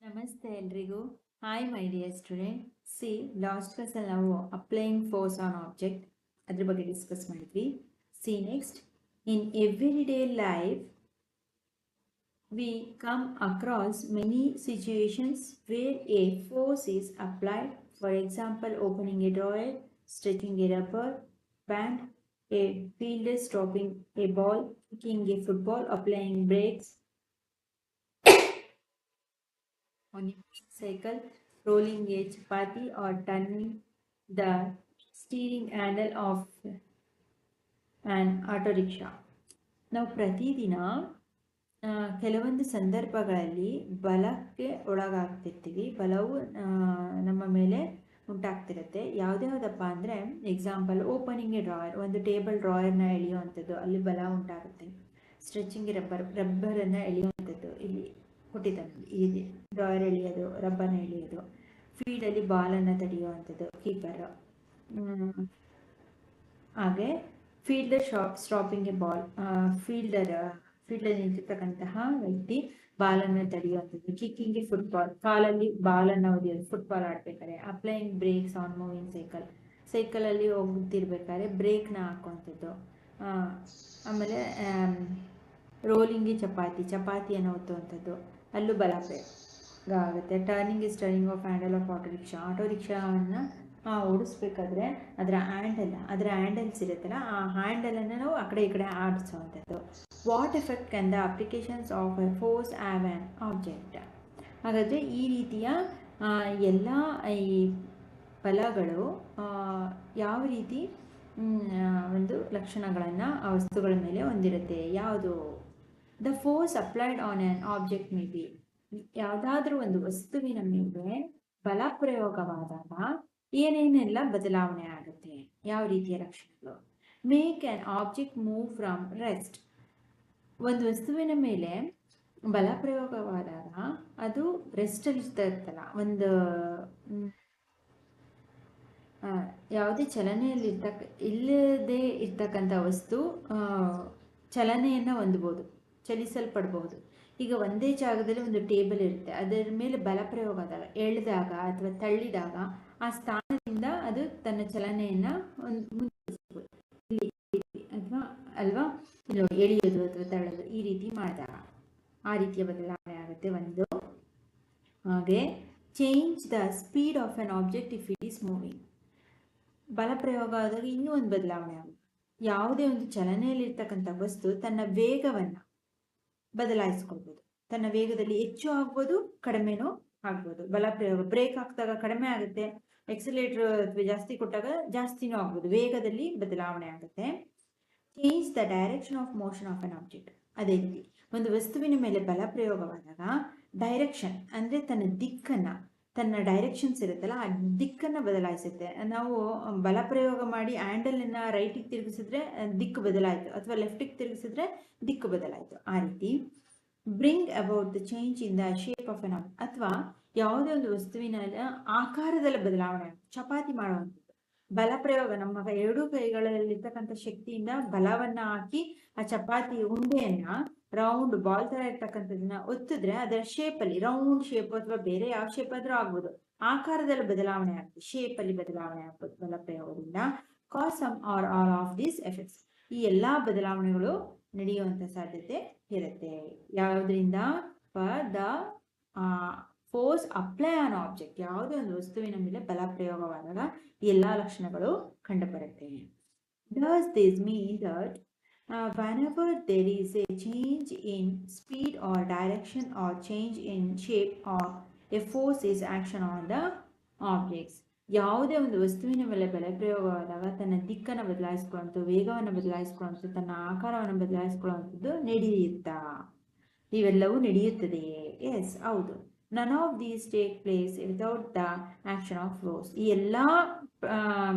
ನಮಸ್ತೆ ಎಲ್ರಿಗೂ. Hi my dear student. Last ಕ್ಲಾಸಲ್ಲಿ ನಾವು ಅಪ್ಲೈಯಿಂಗ್ ಫೋರ್ಸ್ ಆನ್ ಆಬ್ಜೆಕ್ಟ್ ಅದ್ರ ಬಗ್ಗೆ ಡಿಸ್ಕಸ್ ಮಾಡಿದ್ವಿ. Next, in every day life we come across many situations where a force is applied. For example, opening a drawer, stretching a rubber band, a fielder stopping a ball, kicking a football, applying brakes on a cycle, rolling a chapati, or turning the steering handle of an auto rickshaw. ನಾವು ಪ್ರತಿದಿನ ಕೆಲವೊಂದು ಸಂದರ್ಭಗಳಲ್ಲಿ ಬಲಕ್ಕೆ ಒಳಗಾಗ್ತಿರ್ತೀವಿ. ಬಲವು ನಮ್ಮ ಮೇಲೆ ಉಂಟಾಗ್ತಿರುತ್ತೆ. ಯಾವುದ್ಯಾವುದಪ್ಪ ಅಂದರೆ, example opening A drawer, ಒಂದು ಟೇಬಲ್ ಡ್ರಾಯರ್ನ ಎಳೆಯುವಂಥದ್ದು, ಅಲ್ಲಿ ಬಲ ಉಂಟಾಗುತ್ತೆ. ಸ್ಟ್ರೆಚಿಂಗ್ ರಬ್ಬರನ್ನು ಎಳೆಯುವಂಥದ್ದು, ಇಲ್ಲಿ ಕೊಟ್ಟಿದ್ದಾನೆ, ಈ ಡ್ರಾಯರ್ ಎಳೆಯೋದು, ರಬ್ಬರ್ನ ಎಳೆಯೋದು. ಫೀಲ್ಡಲ್ಲಿ ಬಾಲನ್ನು ತಡೆಯುವಂಥದ್ದು, ಕೀಪರ್. ಹಾಗೆ fielder stopping a ball, fielder ನಿಂತಿರ್ತಕ್ಕಂತಹ ವ್ಯಕ್ತಿ ಬಾಲನ್ನು ತಡೆಯುವಂಥದ್ದು. ಕಿಕ್ಕಿಂಗ್ ಎ ಫುಟ್ಬಾಲ್, ಕಾಲಲ್ಲಿ ಬಾಲನ್ನು ಒದೆಯೋದು, ಫುಟ್ಬಾಲ್ ಆಡ್ಬೇಕಾದ್ರೆ. ಅಪ್ಲೈಯಿಂಗ್ ಬ್ರೇಕ್ಸ್ ಆನ್ ಮೂವಿಂಗ್ ಸೈಕಲಲ್ಲಿ ಹೋಗ್ತಿರ್ಬೇಕಾದ್ರೆ ಬ್ರೇಕ್ನ ಹಾಕುವಂಥದ್ದು. ಆಮೇಲೆ ರೋಲಿಂಗ್ ಚಪಾತಿಯನ್ನು ಒತ್ತುವಂಥದ್ದು, ಅಲ್ಲೂ ಬಲ ಪ್ರಯೋಗ ಆಗುತ್ತೆ. Turning off handle of auto ರಿಕ್ಷಾವನ್ನು ಓಡಿಸ್ಬೇಕಾದ್ರೆ ಅದರ ಹ್ಯಾಂಡಲ್ಸ್ ಇರುತ್ತಲ್ಲ, ಆ ಹ್ಯಾಂಡಲನ್ನು ನಾವು ಆ ಕಡೆ ಈ ಕಡೆ ಆಡಿಸುವಂಥದ್ದು. What effect can the applications of a force have on object? ಹಾಗಾದರೆ ಈ ರೀತಿಯ ಎಲ್ಲ ಈ ಬಲಗಳು ಯಾವ ರೀತಿ ಒಂದು ಲಕ್ಷಣಗಳನ್ನು ಆ ವಸ್ತುಗಳ ಮೇಲೆ ಹೊಂದಿರುತ್ತೆ? ಯಾವುದು? The force applied on an object may be, ಯಾವುದಾದ್ರೂ ಒಂದು ವಸ್ತುವಿನ ಮೇಲೆ ಬಲ ಪ್ರಯೋಗವಾದಾಗ ಏನೇನೆಲ್ಲ ಬದಲಾವಣೆ ಆಗುತ್ತೆ, ಯಾವ ರೀತಿಯ ಲಕ್ಷಣಗಳು? Make on object move from rest, ಒಂದು ವಸ್ತುವಿನ ಮೇಲೆ ಬಲ ಪ್ರಯೋಗವಾದಾಗ ಅದು ರೆಸ್ಟಲ್ಲಿ ಇರ್ತಲ್ಲ, ಒಂದು ಯಾವುದೇ ಚಲನೆಯಲ್ಲಿ ಇಲ್ಲದೇ ಇರ್ತಕ್ಕಂಥ ವಸ್ತು ಚಲನೆಯನ್ನು ಹೊಂದಬಹುದು, ಚಲಿಸಲ್ಪಡಬಹುದು. ಈಗ ಒಂದೇ ಜಾಗದಲ್ಲಿ ಒಂದು ಟೇಬಲ್ ಇರುತ್ತೆ, ಅದರ ಮೇಲೆ ಬಲ ಪ್ರಯೋಗ ಆದಾಗ, ಎಳೆದಾಗ ಅಥವಾ ತಳ್ಳಿದಾಗ ಆ ಸ್ಥಾನದಿಂದ ಅದು ತನ್ನ ಚಲನೆಯನ್ನು ಮುಂದುವರಿಸಬಹುದು. ಅಲ್ವಾ ಎಳೆಯೋದು ಅಥವಾ ತಳ್ಳೋದು, ಈ ರೀತಿ ಮಾಡಿದಾಗ ಆ ರೀತಿಯ ಬದಲಾವಣೆ ಆಗುತ್ತೆ ಒಂದು. ಹಾಗೆ change the speed of an object if it is moving, ಬಲ ಪ್ರಯೋಗ ಆದಾಗ ಇನ್ನೂ ಒಂದು ಬದಲಾವಣೆ ಆಗುತ್ತೆ. ಯಾವುದೇ ಒಂದು ಚಲನೆಯಲ್ಲಿರ್ತಕ್ಕಂಥ ವಸ್ತು ತನ್ನ ವೇಗವನ್ನು ಬದಲಾಯಿಸ್ಕೊಳ್ಬೋದು. ತನ್ನ ವೇಗದಲ್ಲಿ ಹೆಚ್ಚು ಆಗ್ಬೋದು, ಕಡಿಮೆನೂ ಆಗ್ಬೋದು. ಬಲ ಪ್ರಯೋಗ, ಬ್ರೇಕ್ ಹಾಕಿದಾಗ ಕಡಿಮೆ ಆಗುತ್ತೆ, ಎಕ್ಸಲೇಟರ್ ಜಾಸ್ತಿ ಕೊಟ್ಟಾಗ ಜಾಸ್ತಿನೂ ಆಗ್ಬೋದು. ವೇಗದಲ್ಲಿ ಬದಲಾವಣೆ ಆಗುತ್ತೆ. Change the direction of motion of an object, ಅದೇ ರೀತಿ ಒಂದು ವಸ್ತುವಿನ ಮೇಲೆ ಬಲ ಪ್ರಯೋಗವಾದಾಗ ಡೈರೆಕ್ಷನ್ ಅಂದರೆ ತನ್ನ ಡೈರೆಕ್ಷನ್ಸ್ ಇರುತ್ತಲ್ಲ, ಆ ದಿಕ್ಕನ್ನು ಬದಲಾಯಿಸುತ್ತೆ. ನಾವು ಬಲ ಪ್ರಯೋಗ ಮಾಡಿ ಹ್ಯಾಂಡಲನ್ನು ರೈಟಿಗೆ ತಿರುಗಿಸಿದ್ರೆ ದಿಕ್ಕು ಬದಲಾಯಿತು, ಅಥವಾ ಲೆಫ್ಟಿಗೆ ತಿರುಗಿಸಿದ್ರೆ ದಿಕ್ಕು ಬದಲಾಯಿತು. ಆ ರೀತಿ bring about the change in the shape of an object, ಅಥವಾ ಯಾವುದೇ ಒಂದು ವಸ್ತುವಿನ ಆಕಾರದಲ್ಲಿ ಬದಲಾವಣೆ, ಚಪಾತಿ ಮಾಡುವಂಥದ್ದು. ಬಲ ಪ್ರಯೋಗ, ನಮ್ಮ ಎರಡೂ ಕೈಗಳಲ್ಲಿರ್ತಕ್ಕಂಥ ಶಕ್ತಿಯಿಂದ ಬಲವನ್ನು ಹಾಕಿ ಆ ಚಪಾತಿ ಉಂಡೆಯನ್ನ ರೌಂಡ್ ಬಾಲ್ ತರ ಇರ್ತಕ್ಕಂಥದನ್ನ ಒತ್ತಿದ್ರೆ ಅದರ ಶೇಪಲ್ಲಿ, ರೌಂಡ್ ಶೇಪ್ ಅಥವಾ ಬೇರೆ ಯಾವ ಶೇಪ್ ಆದ್ರೂ ಆಗ್ಬೋದು, ಆಕಾರದಲ್ಲಿ ಬದಲಾವಣೆ ಆಗ್ತದೆ, ಶೇಪಲ್ಲಿ ಬದಲಾವಣೆ ಆಗ್ಬೋದು ಬಲ ಪ್ರಯೋಗದಿಂದ. Cause some are all of these effects, ಈ ಎಲ್ಲಾ ಬದಲಾವಣೆಗಳು ನಡೆಯುವಂತ ಸಾಧ್ಯತೆ ಇರುತ್ತೆ. ಯಾವುದರಿಂದ? The force apply on object, ಯಾವುದೇ ಒಂದು ವಸ್ತುವಿನ ಮೇಲೆ ಬಲ ಪ್ರಯೋಗವಾದಾಗ ಎಲ್ಲಾ ಲಕ್ಷಣಗಳು ಕಂಡುಬರುತ್ತೆ. Does this mean that whenever there is a change in speed or direction or change in shape, or a force is action on the objects? ಯಾವುದೇ ಒಂದು ವಸ್ತುವಿನ ಮೇಲೆ ಬಲ ಪ್ರಯೋಗವಾದಾಗ ತನ್ನ ದಿಕ್ಕನ್ನು ಬದಲಾಯಿಸ್ಕೊಳ್ಳುವಂಥದ್ದು, ವೇಗವನ್ನು ಬದಲಾಯಿಸ್ಕೊಳ್ಳುವಂಥದ್ದು, ತನ್ನ ಆಕಾರವನ್ನು ಬದಲಾಯಿಸ್ಕೊಳ್ಳುವಂಥದ್ದು ನಡೆಯುತ್ತಾ? ಇವೆಲ್ಲವೂ ನಡೆಯುತ್ತದೆಯೇ? ಎಸ್, ಹೌದು. None of these take place without the action of force, ಈ ಎಲ್ಲ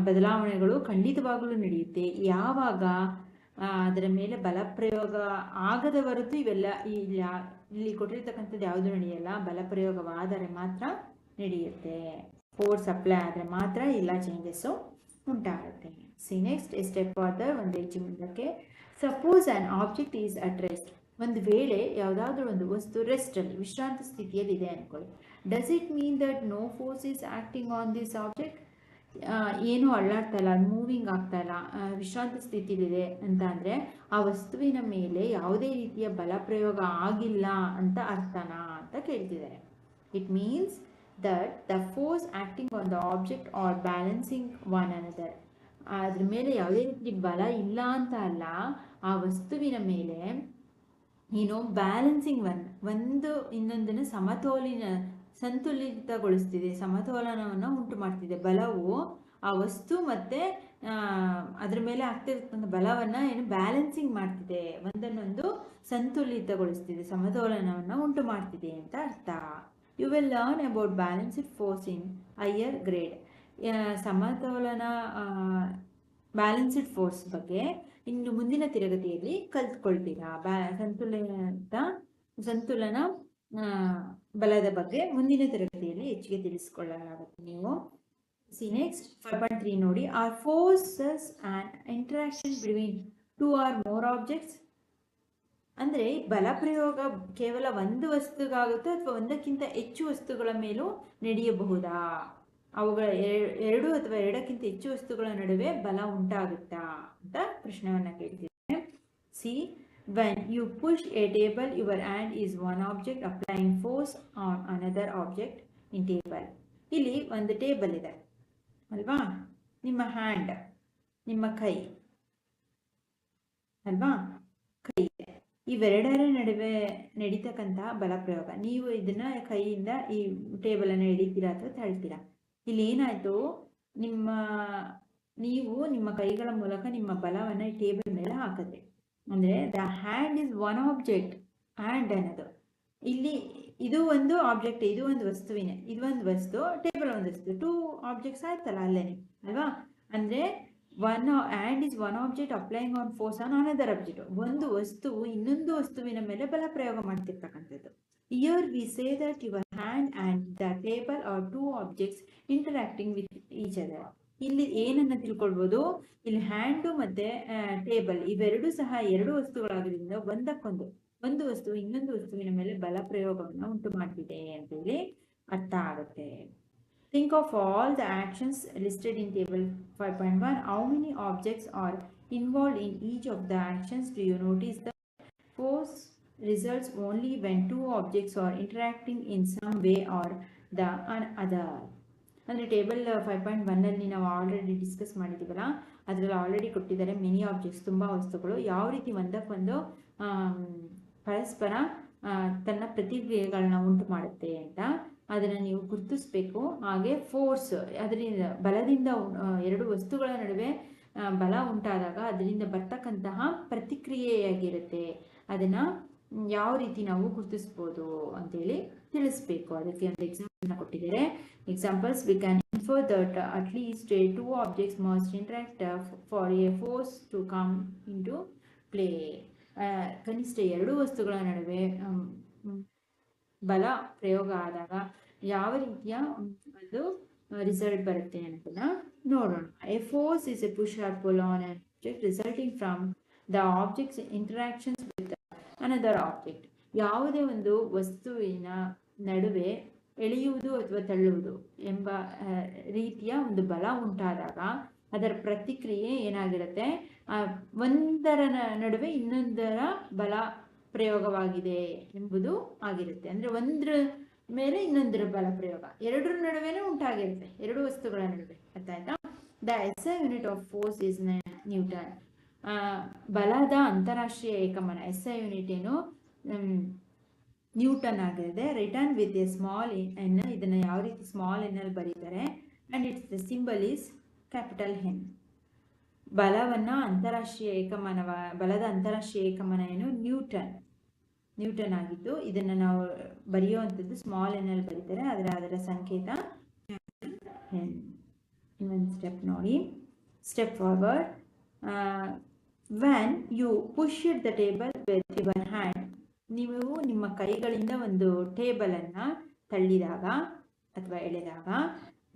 ಬದಲಾವಣೆಗಳು ಖಂಡಿತವಾಗಲೂ ನಡೆಯುತ್ತೆ ಯಾವಾಗ ಅದರ ಮೇಲೆ ಬಲ ಪ್ರಯೋಗ ಆಗದ ಹೊರತು ಇವೆಲ್ಲ ಇಲ್ಲಿ ಕೊಟ್ಟಿರ್ತಕ್ಕಂಥದ್ದು ಯಾವುದು ನಡೆಯಲ್ಲ. ಬಲ ಪ್ರಯೋಗವಾದರೆ ಮಾತ್ರ ನಡೆಯುತ್ತೆ, ಫೋರ್ಸ್ ಅಪ್ಲೈ ಆದರೆ ಮಾತ್ರ ಎಲ್ಲ ಚೇಂಜಸ್ಸು ಉಂಟಾಗುತ್ತೆ. ನೆಕ್ಸ್ಟ್ ಸ್ಟೆಪ್ ಫಾರ್ದರ್, ಒಂದು ಹೆಜ್ಜೆ ಮುಂದಕ್ಕೆ. Suppose on object is at rest, ಒಂದು ವೇಳೆ ಯಾವುದಾದ್ರೂ ಒಂದು ವಸ್ತು ರೆಸ್ಟಲ್ಲಿ ವಿಶ್ರಾಂತ ಸ್ಥಿತಿಯಲ್ಲಿ ಇದೆ ಅನ್ಕೊಳ್ಳಿ, does it mean that no force is acting on this object? ಏನೂ ಅಳ್ಳಾಡ್ತಾ ಇಲ್ಲ, ಮೂವಿಂಗ್ ಆಗ್ತಾ ಇಲ್ಲ, ವಿಶ್ರಾಂತ ಸ್ಥಿತಿಲಿದೆ ಅಂತ ಅಂದರೆ ಆ ವಸ್ತುವಿನ ಮೇಲೆ ಯಾವುದೇ ರೀತಿಯ ಬಲ ಪ್ರಯೋಗ ಆಗಿಲ್ಲ ಅಂತ ಅರ್ಥನಾ ಅಂತ ಕೇಳ್ತಿದ್ದಾರೆ. It means that the force acting on the object are balancing one another. ಅದ್ರ ಮೇಲೆ ಯಾವುದೇ ರೀತಿ ಬಲ ಇಲ್ಲ ಅಂತ ಅಲ್ಲ, ಆ ವಸ್ತುವಿನ ಮೇಲೆ ಬ್ಯಾಲೆನ್ಸಿಂಗ್ ಒಂದು ಇನ್ನೊಂದನ್ನು ಸಂತುಲಿತಗೊಳಿಸ್ತಿದೆ, ಸಮತೋಲನವನ್ನು ಉಂಟು ಮಾಡ್ತಿದೆ. ಬಲವು ಆ ವಸ್ತು ಮತ್ತೆ ಅದ್ರ ಮೇಲೆ ಆಗ್ತಿರ್ತಕ್ಕಂಥ ಬಲವನ್ನು ಬ್ಯಾಲೆನ್ಸಿಂಗ್ ಮಾಡ್ತಿದೆ, ಒಂದನ್ನೊಂದು ಸಂತುಲಿತಗೊಳಿಸ್ತಿದೆ, ಸಮತೋಲನವನ್ನು ಉಂಟು ಮಾಡ್ತಿದೆ ಅಂತ ಅರ್ಥ. You will learn about balanced force in higher grade. ಸಮತೋಲನ ಬ್ಯಾಲೆನ್ಸ್ಡ್ ಫೋರ್ಸ್ ಬಗ್ಗೆ ಇನ್ನು ಮುಂದಿನ ತರಗತಿಯಲ್ಲಿ ಕಲ್ತ್ಕೊಳ್ತೀರಾ. ಸಂತುಲನ ಬಲದ ಬಗ್ಗೆ ಮುಂದಿನ ತರಗತಿಯಲ್ಲಿ ಹೆಚ್ಚಿಗೆ ತಿಳಿಸ್ಕೊಳ್ಳಲಾಗುತ್ತೆ ನೀವು. ಸಿ ನೆಕ್ಸ್ಟ್ 5.3 ನೋಡಿ. Are forces and interaction between 2 or more objects. ಅಂದರೆ ಬಲ ಪ್ರಯೋಗ ಕೇವಲ ಒಂದು ವಸ್ತುಗಾಗುತ್ತಾ ಅಥವಾ ಒಂದಕ್ಕಿಂತ ಹೆಚ್ಚು ವಸ್ತುಗಳ ಮೇಲೂ ನಡೆಯಬಹುದಾ? ಅವುಗಳ ಎರಡು ಅಥವಾ ಎರಡಕ್ಕಿಂತ ಹೆಚ್ಚು ವಸ್ತುಗಳ ನಡುವೆ ಬಲ ಉಂಟಾಗುತ್ತಾ ಅಂತ ಪ್ರಶ್ನೆಯನ್ನು ಕೇಳ್ತಿದ್ದೇನೆ. ಸಿ, when you push a table, your hand is one object applying force on another object in table. ಇಲ್ಲಿ ಒಂದು ಟೇಬಲ್ ಇದೆ ಅಲ್ವಾ, ನಿಮ್ಮ ಹ್ಯಾಂಡ್, ನಿಮ್ಮ ಕೈ ಅಲ್ವಾ, ಕೈ, ಇವೆರಡರ ನಡುವೆ ನಡೀತಕ್ಕಂತಹ ಬಲ ಪ್ರಯೋಗ. ನೀವು ಇದನ್ನ ಕೈಯಿಂದ ಈ ಟೇಬಲನ್ನು ಎಳಿತೀರಾ ಅಥವಾ ತಳ್ತೀರಾ. ಇಲ್ಲಿ ಏನಾಯ್ತು, ನೀವು ನಿಮ್ಮ ಕೈಗಳ ಮೂಲಕ ನಿಮ್ಮ ಬಲವನ್ನು ಈ ಟೇಬಲ್ ಮೇಲೆ ಹಾಕಿದ್ರಿ. ಅಂದರೆ the hand is one object. Hand ಅನ್ನೋದು ಇಲ್ಲಿ ಇದು ಒಂದು ಆಬ್ಜೆಕ್ಟ್, ಇದು ಒಂದು ವಸ್ತುವಿನ, ಇದು ಒಂದು ವಸ್ತು, ಟೇಬಲ್ ಒಂದು ವಸ್ತು, 2 ಆಬ್ಜೆಕ್ಟ್ಸ್ ಆಯ್ತಲ್ಲ ಅಲ್ಲೇನೆ ಅಲ್ವಾ. ಅಂದರೆ hand is one object applying on force on another object. ಒಂದು ವಸ್ತುವು ಇನ್ನೊಂದು ವಸ್ತುವಿನ ಮೇಲೆ ಬಲ ಪ್ರಯೋಗ ಮಾಡ್ತಿರ್ತಕ್ಕಂಥದ್ದು. Here we say that your hand and the table are 2 objects interacting with each other. ಇಲ್ಲಿ ಏನನ್ನ ತಿಳ್ಕೊಳ್ಬೋದು, ಇಲ್ಲಿ ಹ್ಯಾಂಡು ಮತ್ತೆ ಟೇಬಲ್ ಇವೆರಡೂ ಸಹ ಎರಡು ವಸ್ತುಗಳಾಗೋದ್ರಿಂದ ಒಂದಕ್ಕೊಂದು, ಒಂದು ವಸ್ತು ಇನ್ನೊಂದು ವಸ್ತುವಿನ ಮೇಲೆ ಬಲ ಪ್ರಯೋಗವನ್ನು ಉಂಟು ಮಾಡ್ತಿದೆ ಅಂತೇಳಿ ಅರ್ಥ ಆಗುತ್ತೆ. Think of all the actions listed in table 5.1. How many objects are involved in each of the actions? Do you notice the force results only when 2 objects are interacting in some way or the other? ಅಂದರೆ table 5.1 ನಾವು already discuss ಮಾಡಿದ್ದೀವಲ್ಲ, ಅದರಲ್ಲಿ already ಕೊಟ್ಟಿದ್ದಾರೆ many objects, ತುಂಬ ವಸ್ತುಗಳು ಯಾವ ರೀತಿ ಒಂದಕ್ಕೊಂದು ಪರಸ್ಪರ ತನ್ನ ಪ್ರತಿಕ್ರಿಯೆಗಳನ್ನ ಉಂಟು ಮಾಡುತ್ತೆ ಅಂತ ಅದನ್ನು ನೀವು ಗುರುತಿಸ್ಬೇಕು. ಹಾಗೆ ಫೋರ್ಸ್, ಅದರಿಂದ ಬಲದಿಂದ ಎರಡು ವಸ್ತುಗಳ ನಡುವೆ ಬಲ ಉಂಟಾದಾಗ ಅದರಿಂದ ಬರ್ತಕ್ಕಂತಹ ಪ್ರತಿಕ್ರಿಯೆಯಾಗಿರುತ್ತೆ, ಅದನ್ನು ಯಾವ ರೀತಿ ನಾವು ಗುರುತಿಸ್ಬೋದು ಅಂತೇಳಿ ತಿಳಿಸ್ಬೇಕು. ಅದಕ್ಕೆ ಒಂದು ಎಕ್ಸಾಂಪಲ್ನ ಕೊಟ್ಟಿದ್ದಾರೆ. Examples, we can infer that at least 2 objects must interact for a force to come into play. ಕನಿಷ್ಠ 2 ವಸ್ತುಗಳ ನಡುವೆ ಬಲ ಪ್ರಯೋಗ ಆದಾಗ ಯಾವ ರೀತಿಯ ಒಂದು ರಿಸಲ್ಟ್ ಬರುತ್ತೆ ಅನ್ನೋದನ್ನ ನೋಡೋಣ. A force is a push or pull on an object resulting from the objects interactions with another object. ಯಾವುದೇ ಒಂದು ವಸ್ತುವಿನ ನಡುವೆ ಎಳೆಯುವುದು ಅಥವಾ ತಳ್ಳುವುದು ಎಂಬ ರೀತಿಯ ಒಂದು ಬಲ ಉಂಟಾದಾಗ ಅದರ ಪ್ರತಿಕ್ರಿಯೆ ಏನಾಗಿರುತ್ತೆ, ಒಂದರ ನಡುವೆ ಇನ್ನೊಂದರ ಬಲ ಪ್ರಯೋಗವಾಗಿದೆ ಎಂಬುದು ಆಗಿರುತ್ತೆ. ಅಂದರೆ ಒಂದರ ಮೇಲೆ ಇನ್ನೊಂದರ ಬಲ ಪ್ರಯೋಗ ಎರಡರ ನಡುವೆನೇ ಉಂಟಾಗಿರುತ್ತೆ, ಎರಡು ವಸ್ತುಗಳ ನಡುವೆ. ಅರ್ಥ ಆಯ್ತಾ? The SI unit of force is Newton. ಬಲದ ಅಂತಾರಾಷ್ಟ್ರೀಯ ಏಕಮಾನ SI ಯೂನಿಟ್ ಏನು, ನ್ಯೂಟನ್ ಆಗಿರುತ್ತೆ. Return with A small N. ಇದನ್ನು ಯಾವ ರೀತಿ ಸ್ಮಾಲ್ ಎನ್ ಅಲ್ಲಿ ಬರೀತಾರೆ, and it's the symbol is capital N. ಬಲದ ಅಂತಾರಾಷ್ಟ್ರೀಯ ಏಕಮಾನ ಏನು, ನ್ಯೂಟನ್ ಆಗಿದ್ದು ಇದನ್ನು ನಾವು ಬರೆಯುವಂಥದ್ದು ಸ್ಮಾಲ್ ಎನ್ ಅಲ್ಲಿ ಬರೀತಾರೆ, ಅದರ ಸಂಕೇತ ಎನ್. ಇನ್ನೊಂದು ಸ್ಟೆಪ್ ನೋಡಿ, step forward. When you pushed the table with your hand. ನೀವು ನಿಮ್ಮ ಕೈಗಳಿಂದ ಒಂದು ಟೇಬಲನ್ನು ತಳ್ಳಿದಾಗ ಅಥವಾ ಎಳೆದಾಗ,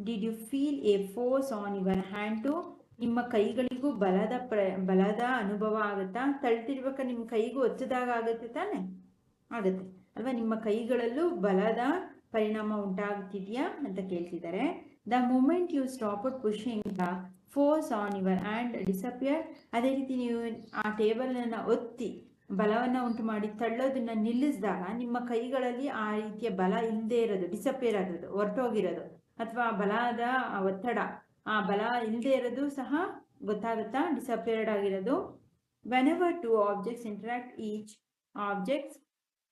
did you feel a force on your hand too ನಿಮ್ಮ ಕೈಗಳಿಗೂ ಬಲದ ಅನುಭವ ಆಗುತ್ತಾ? ತಳ್ತಿರ್ಬೇಕಾದ್ರೆ ನಿಮ್ಮ ಕೈಗೂ ಒತ್ತದಾಗ ಆಗುತ್ತೆ ತಾನೆ? ಆಗುತ್ತೆ ಅಲ್ವಾ? ನಿಮ್ಮ ಕೈಗಳಲ್ಲೂ ಬಲದ ಪರಿಣಾಮ ಉಂಟಾಗ್ತಿದ್ಯಾ ಅಂತ ಕೇಳ್ತಿದ್ದಾರೆ. The moment you stop pushing the force on your hand disappear. ಅದೇ ರೀತಿ ನೀವು ಆ ಟೇಬಲನ್ನು ಒತ್ತಿ ಬಲವನ್ನು ಉಂಟು ಮಾಡಿ ತಳ್ಳೋದನ್ನ ನಿಲ್ಲಿಸಿದಾಗ ನಿಮ್ಮ ಕೈಗಳಲ್ಲಿ ಆ ರೀತಿಯ ಬಲ ಇಲ್ಲದೆ ಇರೋದು, ಡಿಸಪಿಯರ್ ಆಗೋದು, ಹೊರಟೋಗಿರೋದು, ಅಥವಾ ಬಲದ ಒತ್ತಡ, ಆ ಬಲ ಇಲ್ಲದೆ ಇರೋದು ಸಹ ಗೊತ್ತಾಗುತ್ತಾ? ಡಿಸಪಿಯರ್ಡ್ ಆಗಿರೋದು. Whenever two objects interact, each objects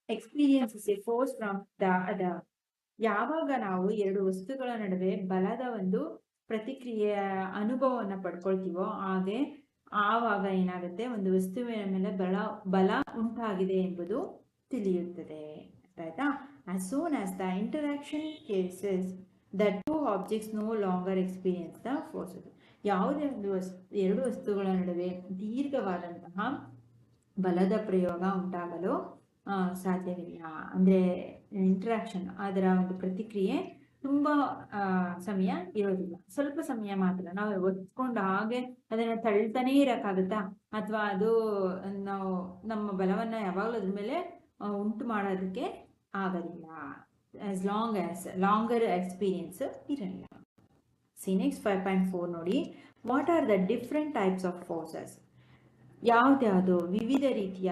experiences a force from the other. ಯಾವಾಗ ನಾವು ಎರಡು ವಸ್ತುಗಳ ನಡುವೆ ಬಲದ ಒಂದು ಪ್ರತಿಕ್ರಿಯೆಯ ಅನುಭವವನ್ನು ಪಡ್ಕೊಳ್ತೀವೋ ಆವಾಗ ಏನಾಗುತ್ತೆ? ಒಂದು ವಸ್ತುವಿನ ಮೇಲೆ ಬಲ ಉಂಟಾಗಿದೆ ಎಂಬುದು ತಿಳಿಯುತ್ತದೆ. ಆಯ್ತಾ? as soon as the interaction cases the two objects no longer experience the forces. ಯಾವುದೇ ಒಂದು ಎರಡು ವಸ್ತುಗಳ ನಡುವೆ ದೀರ್ಘವಾದಂತಹ ಬಲದ ಪ್ರಯೋಗ ಉಂಟಾಗಲು ಸಾಧ್ಯವಿಲ್ಲ. ಅಂದರೆ ಇಂಟ್ರಾಕ್ಷನ್, ಅದರ ಒಂದು ಪ್ರತಿಕ್ರಿಯೆ ತುಂಬ ಸಮಯ ಇರೋದಿಲ್ಲ, ಸ್ವಲ್ಪ ಸಮಯ ಮಾತ್ರ. ನಾವು ಒತ್ಕೊಂಡು ಹಾಗೆ ಅದನ್ನು ತಳ್ತಾನೇ ಇರೋಕ್ಕಾಗುತ್ತಾ? ಅಥವಾ ಅದು ನಾವು ನಮ್ಮ ಬಲವನ್ನು ಯಾವಾಗಲೂ ಅದ್ರ ಮೇಲೆ ಉಂಟು ಮಾಡೋದಕ್ಕೆ ಆಗೋದಿಲ್ಲ. ಆಸ್ ಲಾಂಗರ್ ಎಕ್ಸ್ಪೀರಿಯನ್ಸ್ ಇರಲ್ಲ. ನೆಕ್ಸ್ಟ್ 5.4 ನೋಡಿ. What are the different types of forces? ಯಾವ್ದ್ಯಾವುದು ವಿವಿಧ ರೀತಿಯ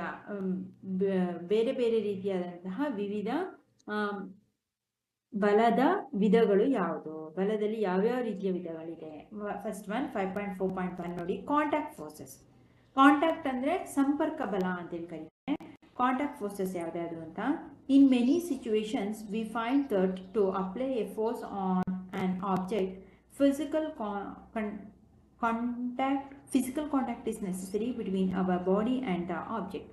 ಬೇರೆ ಬೇರೆ ರೀತಿಯಾದಂತಹ ವಿವಿಧ ಬಲದ ವಿಧಗಳು ಯಾವುದು? ಬಲದಲ್ಲಿ ಯಾವ್ಯಾವ ರೀತಿಯ ವಿಧಗಳಿದೆ? ಫಸ್ಟ್ ಒನ್ 5.4.1 ನೋಡಿ. Contact forces. ಕಾಂಟ್ಯಾಕ್ಟ್ ಅಂದ್ರೆ ಸಂಪರ್ಕ ಬಲ ಅಂತೇಳಿ ಕರೀತಾರೆ. ಕಾಂಟ್ಯಾಕ್ಟ್ ಫೋರ್ಸಸ್ ಯಾವ್ದಾದ್ರು ಅಂತ. In many situations we find that to apply a force on an object physical contact is necessary between our body and the object.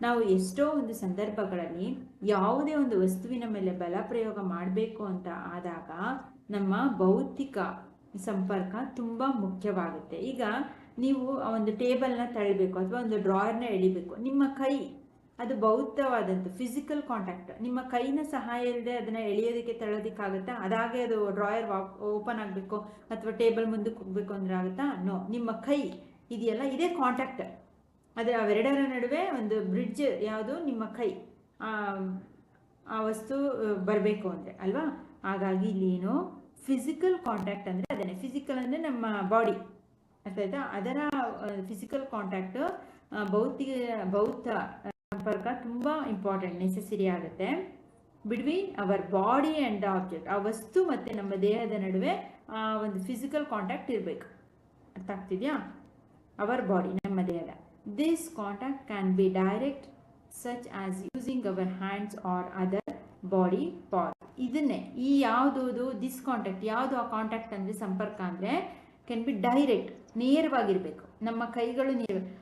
ನಾವು ಎಷ್ಟೋ ಒಂದು ಸಂದರ್ಭಗಳಲ್ಲಿ ಯಾವುದೇ ಒಂದು ವಸ್ತುವಿನ ಮೇಲೆ ಬಲ ಪ್ರಯೋಗ ಮಾಡಬೇಕು ಅಂತ ಆದಾಗ ನಮ್ಮ ಭೌತಿಕ ಸಂಪರ್ಕ ತುಂಬ ಮುಖ್ಯವಾಗುತ್ತೆ. ಈಗ ನೀವು ಒಂದು ಟೇಬಲ್ನ ತಳ್ಳಬೇಕು ಅಥವಾ ಒಂದು ಡ್ರಾಯರ್ನ ಎಳಿಬೇಕು, ನಿಮ್ಮ ಕೈ ಅದು ಭೌತವಾದಂಥ ಫಿಸಿಕಲ್ ಕಾಂಟ್ಯಾಕ್ಟ್. ನಿಮ್ಮ ಕೈನ ಸಹಾಯ ಇಲ್ಲದೆ ಅದನ್ನ ಎಳೆಯೋದಕ್ಕೆ ತಳ್ಳೋದಕ್ಕಾಗುತ್ತಾ? ಅದಾಗೆ ಅದು ಡ್ರಾಯರ್ ಓಪನ್ ಆಗಬೇಕು ಅಥವಾ ಟೇಬಲ್ ಮುಂದಕ್ಕೆ ಹೋಗ್ಬೇಕು ಅಂದ್ರೆ ಆಗುತ್ತಾ? ನೋ. ನಿಮ್ಮ ಕೈ ಇದೆಯಲ್ಲ, ಇದೇ ಕಾಂಟ್ಯಾಕ್ಟ್. ಅದೇ ಅವೆರಡರ ನಡುವೆ ಒಂದು ಬ್ರಿಡ್ಜ್ ಯಾವುದು? ನಿಮ್ಮ ಕೈ. ಆ ವಸ್ತು ಬರಬೇಕು ಅಂದರೆ ಅಲ್ವಾ? ಹಾಗಾಗಿ ಇಲ್ಲಿ ಏನು ಫಿಸಿಕಲ್ ಕಾಂಟ್ಯಾಕ್ಟ್ ಅಂದರೆ ಅದೇನೆ. ಫಿಸಿಕಲ್ ಅಂದರೆ ನಮ್ಮ ಬಾಡಿ, ಅರ್ಥ ಆಯ್ತಾ? ಅದರ ಫಿಸಿಕಲ್ ಕಾಂಟ್ಯಾಕ್ಟ್ ಭೌತ ಸಂಪರ್ಕ ತುಂಬ ಇಂಪಾರ್ಟೆಂಟ್, ನೆಸೆಸರಿ ಆಗುತ್ತೆ. Between our body and the object, ಆ ವಸ್ತು ಮತ್ತು ನಮ್ಮ ದೇಹದ ನಡುವೆ ಒಂದು ಫಿಸಿಕಲ್ ಕಾಂಟ್ಯಾಕ್ಟ್ ಇರಬೇಕು. ಅರ್ಥ ಆಗ್ತಿದೆಯಾ? ಅವರ್ ಬಾಡಿ, ನಮ್ಮ ದೇಹದ. This contact can be direct such as using our hands or other body part. ಇದನ್ನೇ ಈ ಯಾವುದು ದಿಸ್ ಕಾಂಟ್ಯಾಕ್ಟ್, ಯಾವುದು ಆ ಕಾಂಟ್ಯಾಕ್ಟ್ ಅಂದರೆ ಸಂಪರ್ಕ ಅಂದರೆ ಕ್ಯಾನ್ ಬಿ ಡೈರೆಕ್ಟ್, ನೇರವಾಗಿರಬೇಕು. ನಮ್ಮ ಕೈಗಳು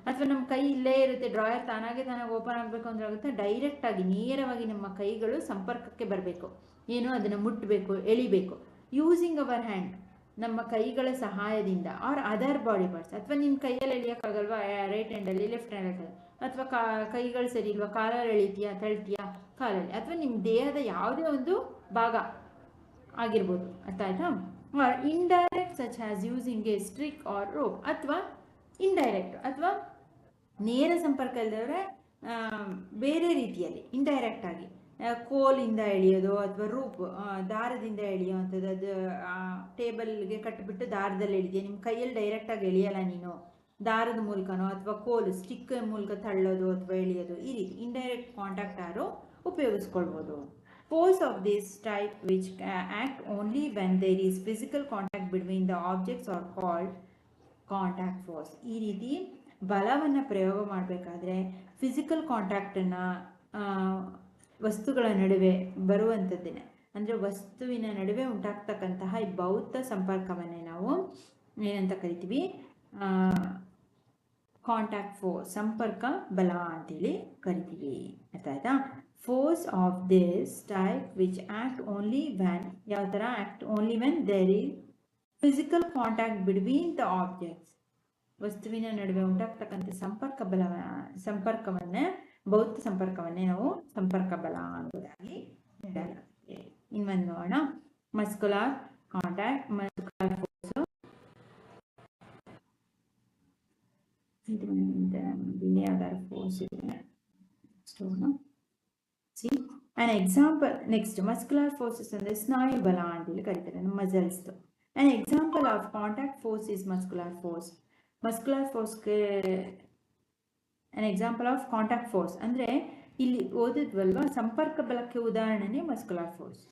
ಅಥವಾ ನಮ್ಮ ಕೈ ಇಲ್ಲೇ ಇರುತ್ತೆ, ಡ್ರಾಯರ್ ತಾನಾಗೆ ಓಪನ್ ಆಗಬೇಕು ಅಂದ್ರೆ ಆಗುತ್ತೆ. ಡೈರೆಕ್ಟ್ ಆಗಿ ನೇರವಾಗಿ ನಮ್ಮ ಕೈಗಳು ಸಂಪರ್ಕಕ್ಕೆ ಬರಬೇಕು. ಏನು ಅದನ್ನು ಮುಟ್ಟಬೇಕು, ಎಳಿಬೇಕು. ಯೂಸಿಂಗ್ ಅವರ್ ಹ್ಯಾಂಡ್, ನಮ್ಮ ಕೈಗಳ ಸಹಾಯದಿಂದ. ಆರ್ ಅದರ್ ಬಾಡಿ ಪಾರ್ಟ್ಸ್, ಅಥವಾ ನಿಮ್ಮ ಕೈಯಲ್ಲಿ ಎಳಿಯೋಕ್ಕಾಗಲ್ವಾ? ರೈಟ್ ಹ್ಯಾಂಡಲ್ಲಿ, ಲೆಫ್ಟ್ ಹ್ಯಾಂಡಲ್ಲಿ, ಅಥವಾ ಕೈಗಳು ಸರಿ ಇಲ್ವಾ? ಕಾಲಲ್ಲಿ ಎಳಿತೀಯಾ, ತಳ್ತೀಯಾ? ಕಾಲಲ್ಲಿ. ಅಥವಾ ನಿಮ್ಮ ದೇಹದ ಯಾವುದೇ ಒಂದು ಭಾಗ ಆಗಿರ್ಬೋದು. ಅರ್ಥ ಆಯ್ತಾ? Or indirect such as using a stick or rope. ಅಥವಾ ಇಂಡೈರೆಕ್ಟ್ ಅಥವಾ ನೇರ ಸಂಪರ್ಕ ಇಲ್ಲದವರೆ ಬೇರೆ ರೀತಿಯಲ್ಲಿ ಇಂಡೈರೆಕ್ಟ್ ಆಗಿ ಕೋಲಿಂದ ಎಳೆಯೋದು ಅಥವಾ ರೂಪ್ ದಾರದಿಂದ ಎಳೆಯುವಂಥದ್ದು. ಅದು ಟೇಬಲ್ಗೆ ಕಟ್ಟಿಬಿಟ್ಟು ದಾರದಲ್ಲಿ ಎಳಿತೀಯ, ನಿಮ್ಮ ಕೈಯಲ್ಲಿ ಡೈರೆಕ್ಟಾಗಿ ಎಳೆಯಲ್ಲ ನೀನು, ದಾರದ ಮೂಲಕನೋ ಅಥವಾ ಕೋಲು ಸ್ಟಿಕ್ ಮೂಲಕ ತಳ್ಳೋದು ಅಥವಾ ಎಳೆಯೋದು. ಈ ರೀತಿ ಇಂಡೈರೆಕ್ಟ್ ಕಾಂಟ್ಯಾಕ್ಟ್ ಆರು ಉಪಯೋಗಿಸ್ಕೊಳ್ಬೋದು. Force of this type which act only when there is physical contact between the objects are called contact force. ಈ ರೀತಿ ಬಲವನ್ನು ಪ್ರಯೋಗ ಮಾಡಬೇಕಾದ್ರೆ ಫಿಸಿಕಲ್ ಕಾಂಟ್ಯಾಕ್ಟನ್ನು ವಸ್ತುಗಳ ನಡುವೆ ಬರುವಂಥದ್ದೇನೆ, ಅಂದರೆ ವಸ್ತುವಿನ ನಡುವೆ ಉಂಟಾಗ್ತಕ್ಕಂತಹ ಈ ಭೌತ ಸಂಪರ್ಕವನ್ನೇ ನಾವು ಏನಂತ ಕರಿತೀವಿ? ಕಾಂಟ್ಯಾಕ್ಟ್ ಫೋರ್ಸ್, ಸಂಪರ್ಕ ಬಲ ಅಂತೇಳಿ ಕರಿತೀವಿ. ಅರ್ಥ ಆಯ್ತಾ? Force of this type which act only when, ಯಾವ ಥರ? act only when there is physical contact between the objects. ವಸ್ತುವಿನ ನಡುವೆ ಉಂಟಾಗ್ತಕ್ಕಂಥ ಸಂಪರ್ಕವನ್ನೇ ಭೌತ ಸಂಪರ್ಕವನ್ನೇ ನಾವು ಸಂಪರ್ಕ ಬಲ ಅನ್ನೋದಾಗಿ ನೀಡಲಾಗಿದೆ. ಇನ್ನೊಂದು ನೋಡೋಣ. Muscular contact, muscular force. An example next muscular forces ಅಂದರೆ ಸ್ನಾಯು ಬಲ ಅಂತೇಳಿ ಕರೀತಾರೆ ಮಸಲ್ಸ್ದು. An example of contact force is muscular force. Muscular ಫೋರ್ಸ್ಗೆ an example of contact force ಅಂದರೆ ಇಲ್ಲಿ ಓದಿದ್ವಲ್ವಾ, ಸಂಪರ್ಕ ಬಲಕ್ಕೆ ಉದಾಹರಣೆನೇ ಮಸ್ಕ್ಯುಲರ್ ಫೋರ್ಸ್.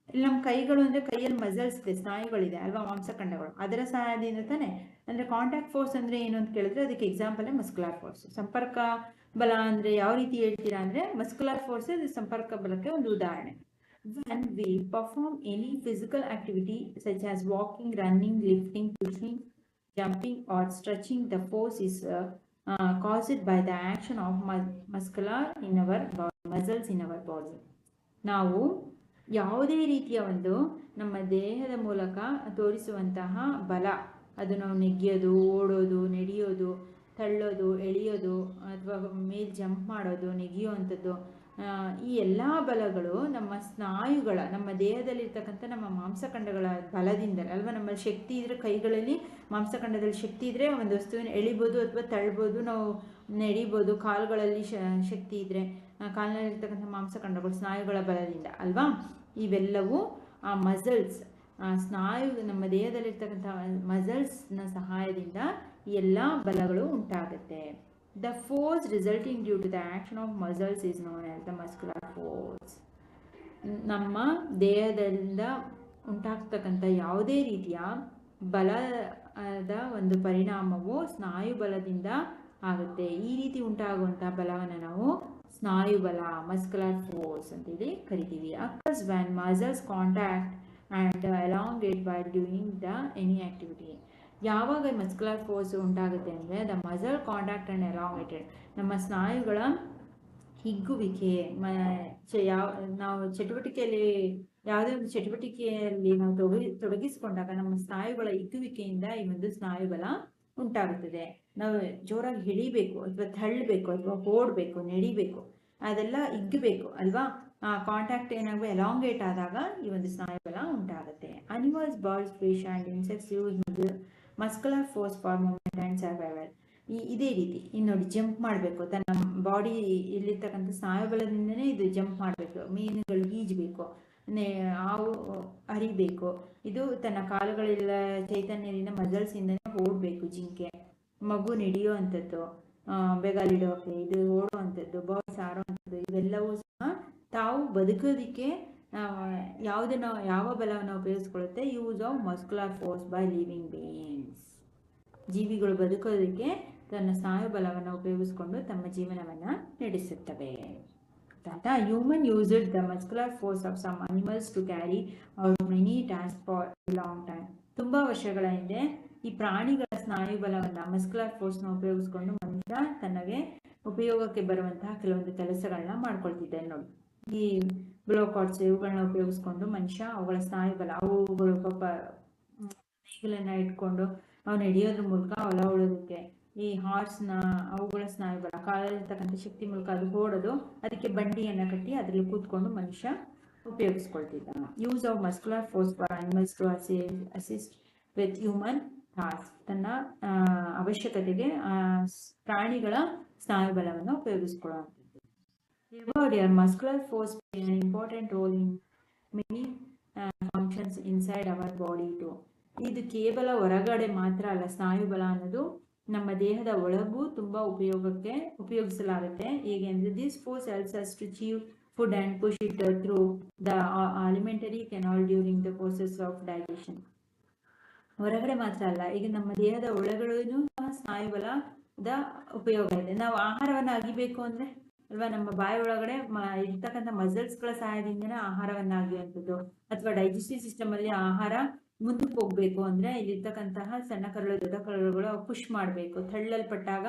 ಇಲ್ಲಿ ನಮ್ಮ ಕೈಗಳು ಅಂದರೆ ಕೈಯಲ್ಲಿ ಮಸಲ್ಸ್ ಇದೆ, ಸ್ನಾಯುಗಳಿದೆ ಅಲ್ವಾ, ಮಾಂಸಖಂಡಗಳು, ಅದರ ಸಹಾಯದಿಂದ ತಾನೆ. ಅಂದರೆ ಕಾಂಟ್ಯಾಕ್ಟ್ ಫೋರ್ಸ್ ಅಂದರೆ ಏನು ಅಂತ ಕೇಳಿದ್ರೆ ಅದಕ್ಕೆ ಎಕ್ಸಾಂಪಲೇ ಮಸ್ಕ್ಯುಲರ್ ಫೋರ್ಸ್. ಸಂಪರ್ಕ ಬಲ ಅಂದರೆ ಯಾವ ರೀತಿ ಹೇಳ್ತೀರಾ ಅಂದರೆ ಮಸ್ಕ್ಯುಲರ್ ಫೋರ್ಸ್ ಸಂಪರ್ಕ ಬಲಕ್ಕೆ ಒಂದು ಉದಾಹರಣೆ. When we perform any physical activity such as walking, running, lifting, pushing, jumping or stretching, the force is caused by the action of muscular in our body, muscles in our body. ನಾವು ಯಾವುದೇ ರೀತಿಯ ಒಂದು ನಮ್ಮ ದೇಹದ ಮೂಲಕ ತೋರಿಸುವಂತಹ ಬಲ, ಅದು ನಾವು ನೆಗೆಯೋದು, ಓಡೋದು, ನಡೆಯೋದು, ತಳ್ಳೋದು, ಎಳೆಯೋದು, ಅಥವಾ ಮೇಲೆ ಜಂಪ್ ಮಾಡೋದು, ನೆಗೆಯುವಂಥದ್ದು, ಈ ಎಲ್ಲ ಬಲಗಳು ನಮ್ಮ ಸ್ನಾಯುಗಳ, ನಮ್ಮ ದೇಹದಲ್ಲಿರ್ತಕ್ಕಂಥ ನಮ್ಮ ಮಾಂಸಖಂಡಗಳ ಬಲದಿಂದ ಅಲ್ವಾ. ನಮ್ಮಲ್ಲಿ ಶಕ್ತಿ ಇದ್ದರೆ, ಕೈಗಳಲ್ಲಿ ಮಾಂಸಖಂಡದಲ್ಲಿ ಶಕ್ತಿ ಇದ್ದರೆ ಒಂದು ವಸ್ತುವಿನ ಎಳಿಬೋದು ಅಥವಾ ತಳ್ಬೋದು, ನಾವು ನಡಿಬೋದು. ಕಾಲುಗಳಲ್ಲಿ ಶಕ್ತಿ ಇದ್ದರೆ ಕಾಲಿನಲ್ಲಿರ್ತಕ್ಕಂಥ ಮಾಂಸಖಂಡಗಳು ಸ್ನಾಯುಗಳ ಬಲದಿಂದ ಅಲ್ವಾ. ಇವೆಲ್ಲವೂ ಆ ಮಸಲ್ಸ್, ಸ್ನಾಯು, ನಮ್ಮ ದೇಹದಲ್ಲಿರ್ತಕ್ಕಂಥ ಮಸಲ್ಸ್ನ ಸಹಾಯದಿಂದ ಎಲ್ಲ ಬಲಗಳು ಉಂಟಾಗುತ್ತೆ. The force resulting due to the action of muscles is known as the muscular force. ನಮ್ಮ ದೇಹದಿಂದ ಉಂಟಾಗ್ತಕ್ಕಂಥ ಯಾವುದೇ ರೀತಿಯ ಬಲದ ಒಂದು ಪರಿಣಾಮವು ಸ್ನಾಯು ಬಲದಿಂದ ಆಗುತ್ತೆ. ಈ ರೀತಿ ಉಂಟಾಗುವಂಥ ಬಲವನ್ನು ನಾವು ಸ್ನಾಯು ಬಲ, ಮಸ್ಕ್ಯುಲರ್ ಫೋರ್ಸ್ ಅಂತೇಳಿ ಕರಿತೀವಿ. Occurs when muscles contact and elongate while doing any activity. ಯಾವಾಗ ಮಸ್ಕ್ಯುಲರ್ ಫೋರ್ಸ್ ಉಂಟಾಗುತ್ತೆ ಅಂದರೆ the muscle contact and elongated, ನಮ್ಮ ಸ್ನಾಯುಗಳ ಹಿಗ್ಗುವಿಕೆ, ನಾವು ಚಟುವಟಿಕೆಯಲ್ಲಿ ಯಾವುದೇ ಒಂದು ಚಟುವಟಿಕೆಯಲ್ಲಿ ನಾವು ತೊಡಗಿಸಿಕೊಂಡಾಗ ನಮ್ಮ ಸ್ನಾಯುಗಳ ಹಿಗ್ಗುವಿಕೆಯಿಂದ ಈ ಒಂದು ಸ್ನಾಯು ಬಲ ಉಂಟಾಗುತ್ತದೆ. ನಾವು ಜೋರಾಗಿ ಹಿಡಿಬೇಕು ಅಥವಾ ತಳ್ಳಬೇಕು ಅಥವಾ ಓಡಬೇಕು, ನಡಿಬೇಕು, ಅದೆಲ್ಲ ಹಿಗ್ಗಬೇಕು ಅಲ್ವಾ. ಕಾಂಟ್ಯಾಕ್ಟ್ ಏನಾಗಬೇಕು, ಎಲಾಂಗೇಟ್ ಆದಾಗ ಈ ಒಂದು ಸ್ನಾಯು ಬಲ ಉಂಟಾಗುತ್ತೆ. Animals, birds, fish and insects use muscular force for movement and survival. ಇದೇ ರೀತಿ ಇನ್ನು ನೋಡಿ, ಜಂಪ್ ಮಾಡಬೇಕು, ತನ್ನ ಬಾಡಿ ಇಲ್ಲಿರ್ತಕ್ಕಂಥ ಸ್ನಾಯು ಬಲದಿಂದನೇ ಇದು ಜಂಪ್ ಮಾಡಬೇಕು. ಮೀನುಗಳು ಈಜಬೇಕು, ಹಾವು ಹರಿಬೇಕು, ಇದು ತನ್ನ ಕಾಲುಗಳಿಲ್ಲ ಚೈತನ್ಯದಿಂದ ಮಸಲ್ಸಿಂದನೇ ಓಡಬೇಕು. ಜಿಂಕೆ, ಮಗು ನಡೆಯೋ ಅಂಥದ್ದು, ಬೆಗಾಲಿಡೋಕೆ, ಇದು ಓಡುವಂಥದ್ದು, ಬಾಯ್ಸ್ ಆಡುವಂಥದ್ದು, ಇವೆಲ್ಲವೂ ಸಹ ತಾವು ಬದುಕೋದಕ್ಕೆ ಯಾವ ಬಲವನ್ನು ಉಪಯೋಗಿಸ್ಕೊಳ್ಳುತ್ತೆ, use of muscular force by living beings. ಜೀವಿಗಳು ಬದುಕೋದಕ್ಕೆ ತನ್ನ ಸ್ನಾಯು ಬಲವನ್ನು ಉಪಯೋಗಿಸಿಕೊಂಡು ತಮ್ಮ ಜೀವನವನ್ನು ನಡೆಸುತ್ತವೆ. Human used the muscular force of some animals to carry out many task for long time. ತುಂಬ ವರ್ಷಗಳ ಹಿಂದೆ ಈ ಪ್ರಾಣಿಗಳ ಸ್ನಾಯು ಬಲವನ್ನು, ಮಸ್ಕ್ಯುಲರ್ ಫೋರ್ಸ್ನ ಉಪಯೋಗಿಸ್ಕೊಂಡು ಮನುಷ್ಯ ತನಗೆ ಉಪಯೋಗಕ್ಕೆ ಬರುವಂತಹ ಕೆಲವೊಂದು ಕೆಲಸಗಳನ್ನ ಮಾಡ್ಕೊಳ್ತಿದ್ದೆ ನೋಡಿ. ಈ ಬ್ಲೋಕಾಟ್ಸ್ ಇವುಗಳನ್ನ ಉಪಯೋಗಿಸ್ಕೊಂಡು ಮನುಷ್ಯ ಅವುಗಳ ಸ್ನಾಯು ಬಲ, ಅವುಗಳು ಪಾಪ ನೇಗಿಲನ್ನ ಇಟ್ಕೊಂಡು ಅವನು ಹಿಡಿಯೋದ್ರ ಮೂಲಕ ಹೊಲ ಉಳೋದಕ್ಕೆ, ಈ ಹಾರ್ಸ್ನ ಅವುಗಳ ಸ್ನಾಯು ಬಲ, ಕಾಲಲ್ಲಿರ್ತಕ್ಕಂಥ ಶಕ್ತಿ ಮೂಲಕ ಅದು ಓಡೋದು, ಅದಕ್ಕೆ ಬಂಡಿಯನ್ನು ಕಟ್ಟಿ ಅದರಲ್ಲಿ ಕೂತ್ಕೊಂಡು ಮನುಷ್ಯ ಉಪಯೋಗಿಸ್ಕೊಳ್ತಿದ್ದ. Use of muscular force for animals to assist with human task. ತನ್ನ ಅವಶ್ಯಕತೆಗೆ ಪ್ರಾಣಿಗಳ ಸ್ನಾಯು ಬಲವನ್ನು ಉಪಯೋಗಿಸ್ಕೊಳ್ಳುವಂಥದ್ದು. Muscular force play an important role in many functions inside our body too. ಇದು ಕೇವಲ ಹೊರಗಡೆ ಮಾತ್ರ ಅಲ್ಲ, ಸ್ನಾಯು ಬಲ ಅನ್ನೋದು ನಮ್ಮ ದೇಹದ ಒಳಗೂ ತುಂಬ ಉಪಯೋಗಿಸಲಾಗುತ್ತೆ. ಹೇಗೆ ಅಂದರೆ this force helps us to chew food and push it through the alimentary canal during the process of digestion. ಹೊರಗಡೆ ಮಾತ್ರ ಅಲ್ಲ, ಈಗ ನಮ್ಮ ದೇಹದ ಒಳಗಡೆನೂ ಸ್ನಾಯು ಬಲದ ಉಪಯೋಗ ಇದೆ. ನಾವು ಆಹಾರವನ್ನು ಅಗಿಬೇಕು ಅಂದರೆ ಅಲ್ವಾ, ನಮ್ಮ ಬಾಯಿ ಒಳಗಡೆ ಇರ್ತಕ್ಕಂಥ ಮಸಲ್ಸ್ಗಳ ಸಹಾಯದಿಂದನೇ ಆಹಾರವನ್ನು ಅಗಿಯುವಂಥದ್ದು, ಅಥವಾ ಡೈಜೆಸ್ಟಿವ್ ಸಿಸ್ಟಮ್ ಅಲ್ಲಿ ಆಹಾರ ಮುಂದಕ್ಕೆ ಹೋಗ್ಬೇಕು ಅಂದ್ರೆ ಇಲ್ಲಿರ್ತಕ್ಕಂತಹ ಸಣ್ಣ ಕರಳು, ದೊಡ್ಡ ಕರಳುಗಳು ಪುಷ್ ಮಾಡಬೇಕು. ತಳ್ಳಲ್ಪಟ್ಟಾಗ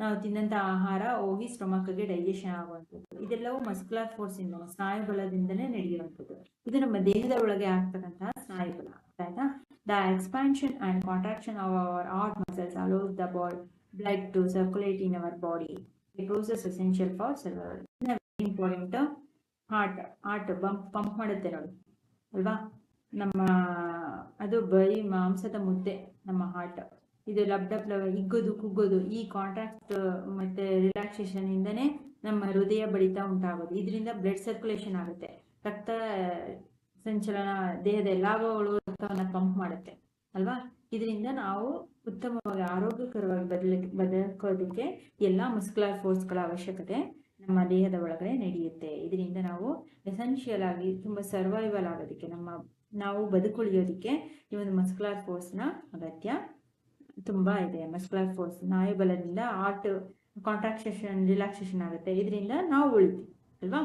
ನಾವು ತಿನ್ನಂತ ಆಹಾರ ಹೋಗಿ ಸ್ಟೊಮಕ್ಗೆ ಡೈಜೆಷನ್ ಆಗುವಂಥದ್ದು. ಇದೆಲ್ಲವೂ ಮಸ್ಕ್ಯುಲರ್ ಫೋರ್ಸ್ ಇಂದ, ಸ್ನಾಯು ಬಲದಿಂದನೇ ನಡೆಯುವಂಥದ್ದು. ಇದು ನಮ್ಮ ದೇಹದ ಒಳಗೆ ಆಗ್ತಕ್ಕಂತಹ ಸ್ನಾಯು ಬಲ. ಆಯ್ತಾ? The expansion and contraction of our heart muscles allows the blood to circulate in our body. A process essential for survival. Important. Heart pump ಮಾಡುತ್ತೆ ನೋಡಿ ಅಲ್ವಾ, ನಮ್ಮ ಅದು ಬರೀ ಮಾಂಸದ ಮುದ್ದೆ ನಮ್ಮ ಹಾರ್ಟ್. ಇದು ಲಬ್ ಹಿಗ್ಗೋದು ಕುಗ್ಗೋದು, ಈ ಕಾಂಟ್ರಾಕ್ಟ್ ಮತ್ತೆ ರಿಲ್ಯಾಕ್ಸೇಷನ್ ಇಂದನೇ ನಮ್ಮ ಹೃದಯ ಬಡಿತ ಉಂಟಾಗೋದು. ಇದರಿಂದ ಬ್ಲಡ್ ಸರ್ಕ್ಯುಲೇಷನ್ ಆಗುತ್ತೆ, ರಕ್ತ ಸಂಚಲನ, ದೇಹದ ಎಲ್ಲ ಭಾಗಗಳು ರಕ್ತವನ್ನು ಪಂಪ್ ಮಾಡುತ್ತೆ ಅಲ್ವಾ. ಇದರಿಂದ ನಾವು ಉತ್ತಮವಾಗಿ ಆರೋಗ್ಯಕರವಾಗಿ ಬದುಕೋದಕ್ಕೆ ಎಲ್ಲ ಮಸ್ಕ್ಯುಲರ್ ಫೋರ್ಸ್ಗಳ ಅವಶ್ಯಕತೆ ನಮ್ಮ ದೇಹದ ಒಳಗಡೆ ನಡೆಯುತ್ತೆ. ಇದರಿಂದ ನಾವು ಎಸೆನ್ಷಿಯಲ್ ಆಗಿ ತುಂಬ ಸರ್ವೈವಲ್ ಆಗೋದಕ್ಕೆ, ನಾವು ಬದುಕುಳಿಯೋದಕ್ಕೆ ಈ ಒಂದು ಮಸ್ಕ್ಯುಲರ್ ಫೋರ್ಸ್ನ ಅಗತ್ಯ ತುಂಬ ಇದೆ. ಮಸ್ಕ್ಯುಲರ್ ಫೋರ್ಸ್ ಸ್ನಾಯುಬಲದಿಂದ ಹಾರ್ಟ್ ಕಾಂಟ್ರಾಕ್ಷೇಷನ್ ರಿಲ್ಯಾಕ್ಸೇಷನ್ ಆಗುತ್ತೆ, ಇದರಿಂದ ನಾವು ಉಳಿತೀವಿ ಅಲ್ವಾ.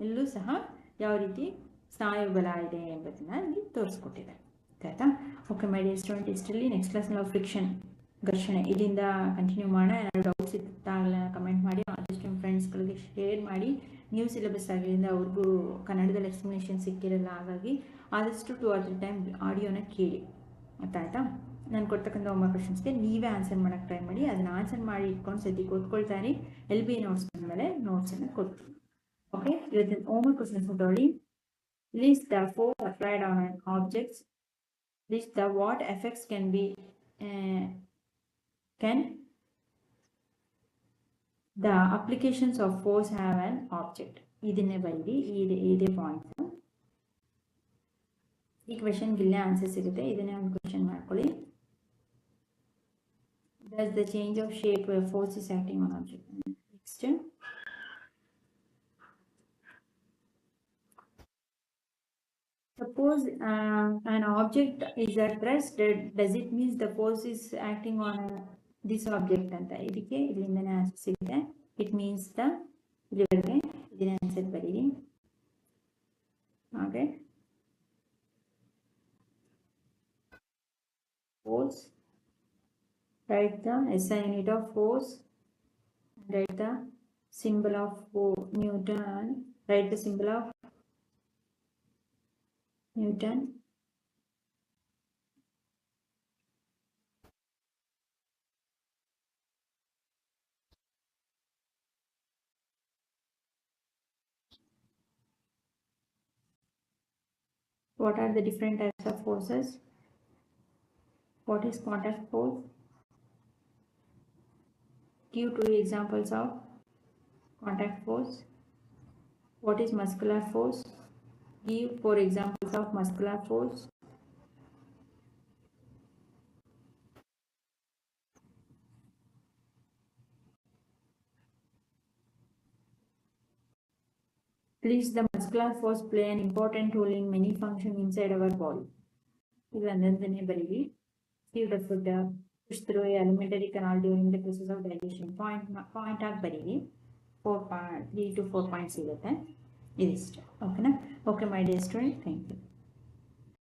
ಎಲ್ಲೂ ಸಹ ಯಾವ ರೀತಿ ಸ್ನಾಯುಬಲ ಇದೆ ಎಂಬುದನ್ನ ಇಲ್ಲಿ ತೋರಿಸ್ಕೊಟ್ಟಿದೆ, ಆಯ್ತಾ. ಓಕೆ ಮೈ ಡಿಯರ್ ಸ್ಟೂಡೆಂಟ್, ಇಷ್ಟರಲ್ಲಿ ನೆಕ್ಸ್ಟ್ ಕ್ಲಾಸ್ನಲ್ಲಿ ಫ್ರಿಕ್ಷನ್, ಘರ್ಷಣೆ, ಇದರಿಂದ ಕಂಟಿನ್ಯೂ ಮಾಡೋಣ. ಏನಾದ್ರು ಡೌಟ್ಸ್ ಇತ್ತಾಗಲ್ಲ ಕಮೆಂಟ್ ಮಾಡಿ, ಆದಷ್ಟು ನಿಮ್ಮ ಫ್ರೆಂಡ್ಸ್ಗಳಿಗೆ ಶೇರ್ ಮಾಡಿ. ನ್ಯೂ ಸಿಲೆಬಸ್ ಆಗಿದ್ದರಿಂದ ಅವ್ರಿಗೂ ಕನ್ನಡದಲ್ಲಿ ಎಕ್ಸ್ಪ್ಲನೇಷನ್ ಸಿಕ್ಕಿರಲ್ಲ, ಹಾಗಾಗಿ ಆದಷ್ಟು 2 or 3 ಟೈಮ್ ಆಡಿಯೋನ ಕೇಳಿ, ಆಯ್ತಾ. ನಾನು ಕೊಡ್ತಕ್ಕಂಥ ಹೋಮ್ವರ್ಕ್ ಕ್ವೆಶನ್ಸ್ಗೆ ನೀವೇ ಆನ್ಸರ್ ಮಾಡೋಕ್ಕೆ ಟ್ರೈ ಮಾಡಿ. ಅದನ್ನು ಆನ್ಸರ್ ಮಾಡಿ ಇಟ್ಕೊಂಡು ಸದ್ಯಕ್ಕೆ ಓದ್ಕೊಳ್ತಾ ಇರಿ. LB ನೋಟ್ಸ್ ಬಂದಮೇಲೆ ನೋಟ್ಸನ್ನು ಕೊಡ್ತೀನಿ. ಓಕೆ, ಇವತ್ತಿನ ಹೋಮ್ವರ್ಕ್ ಕ್ವೆಶನ್ಸ್ ನೋಡಿ. List the force applied on an object. List the what effects can the applications of force have an object. ಇದನ್ನೇ ಬರೀರಿ, ಇದೇ ಪಾಯಿಂಟ್. ಈ ಕ್ವೆಶನ್ಗೆ ಇಲ್ಲೇ ಆನ್ಸರ್ ಸಿಗುತ್ತೆ, ಇದನ್ನೇ ಒಂದು ಕ್ವೆಶನ್ ಮಾಡ್ಕೊಳ್ಳಿ. Does the change of shape where force is acting on object? Next, suppose an object is at rest, does it mean the force is acting on this object ಅಂತ. ಇದಕ್ಕೆ ಇಲ್ಲಿಂದನೇ answer ಸಿಗುತ್ತೆ. It means ಇಲ್ಲಿವರೆಗೆ ಇದನ್ನೇ answer ಬರೀರಿ. ಹಾಗೆ force, write the SI unit of force, write the symbol of Newton, write the symbol of Newton. What are the different types of forces? What is contact force? Give 2 examples of contact force. What is muscular force? Give 4 examples of muscular force. Please, the muscular force play an important role in many functions inside our body. Ivanandane barivi. Feed the food, push through a alimentary canal during the process of digestion. Point ಆಗಿ ಬರೀರಿ. 3 to 4 points ಇರುತ್ತೆ. ಇದಿಷ್ಟು. ಓಕೆನಾ? Okay my dear student, thank you.